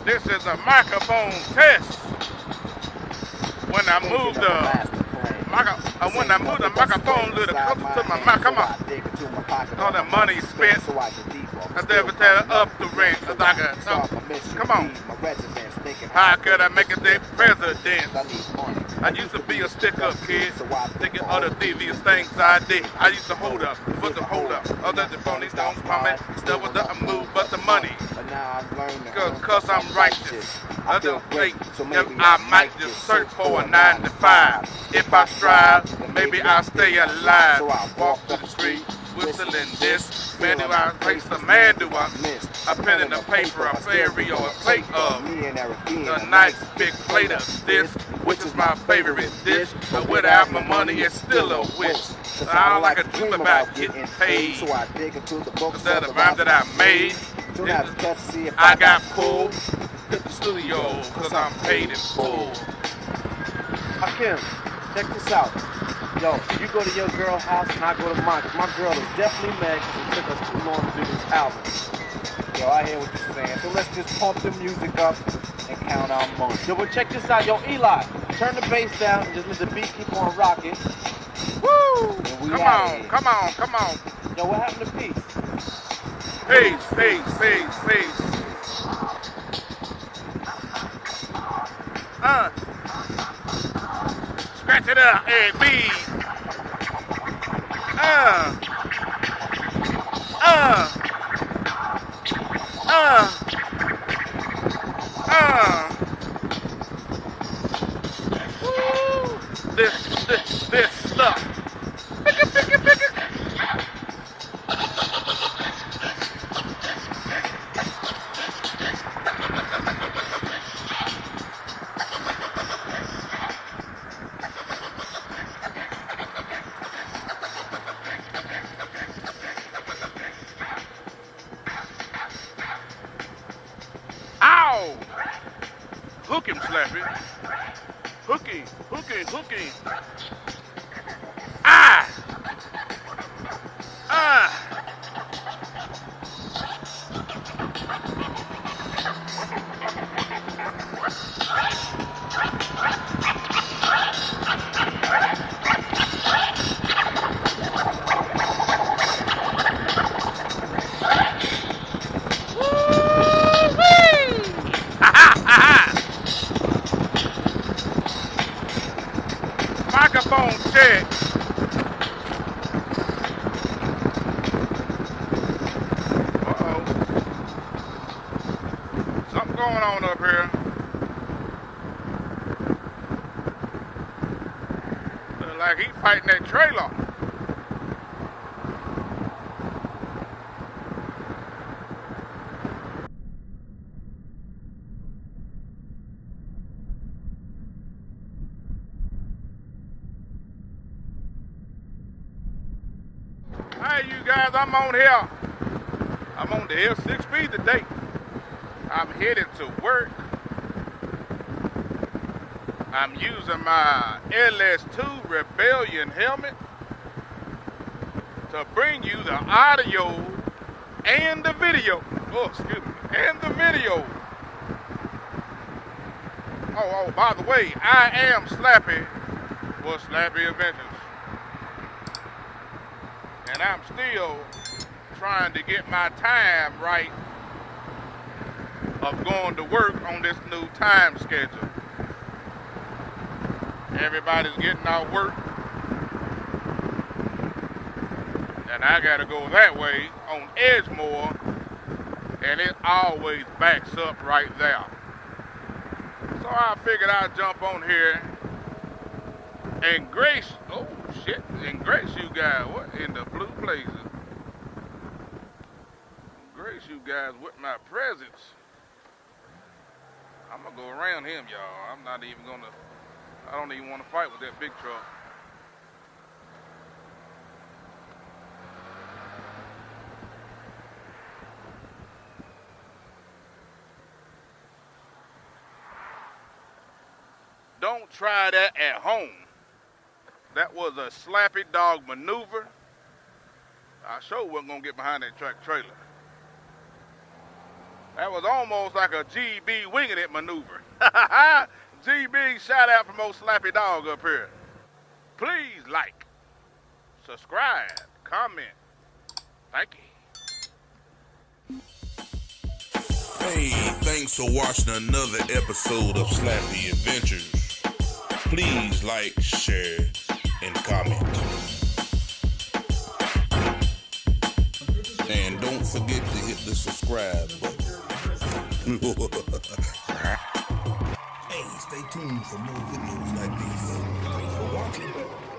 This is a microphone test. When I move the microphone a little closer to my mouth, come on. All the money spent. I never tell up the rent. Come on. How could I make a day president? I used to be a stick-up kid, thinking other devious things I did. I used to hold up, but to hold up. Other than phonies don't promise, still with the move, but the money. Cause I'm righteous. Other think if I might just search for a 9 to 5. If I strive, maybe I'll stay alive. Walk through the street, whistling this. Man, do I race the man, do I miss? A pen in the paper, a fairy, or a plate of a nice big plate of this, which is my favorite dish. But without my money, it's still a wish. I don't like a dream about getting paid. Instead of the rhyme that I made, I got pulled to the studio because I'm paid in full. Hakim, check this out. Yo, you go to your girl's house and I go to mine. My girl is definitely mad because it took us too long to do this album. Yo, I hear what you're saying. So let's just pump the music up and count our money. Yo, but check this out. Yo, Eli, turn the bass down and just let the beat keep on rocking. Woo! Come on. Yo, what happened to peace? Peace. Scratch it up, A, B. Woo! This stuff. Pick it. Ow! Hook him, Slappy. Hooky. Ah! Microphone check. Uh-oh. Something going on up here. Look like he's fighting that trailer. Hey, you guys, I'm on here. I'm on the L6B today. I'm headed to work. I'm using my LS2 Rebellion helmet to bring you the audio and the video. Oh, excuse me, and the video. Oh, by the way, I am Slappy for Slappy Adventures. And I'm still trying to get my time right of going to work on this new time schedule. Everybody's getting off work, and I gotta go that way on Edgemore, and it always backs up right there. So I figured I'd jump on here and grace you guys, what in the blue places? Grace you guys with my presence. I'm gonna go around him, y'all. I don't even want to fight with that big truck. Don't try that at home. That was a slappy dog maneuver. I sure wasn't gonna get behind that track trailer. That was almost like a GB winging it maneuver. GB shout out from old Slappy Dog up here. Please like, subscribe, comment. Thank you. Hey, thanks for watching another episode of Slappy Adventures. Please like, share, and comment. And don't forget to hit the subscribe button. Hey, stay tuned for more videos like these. Thanks for watching.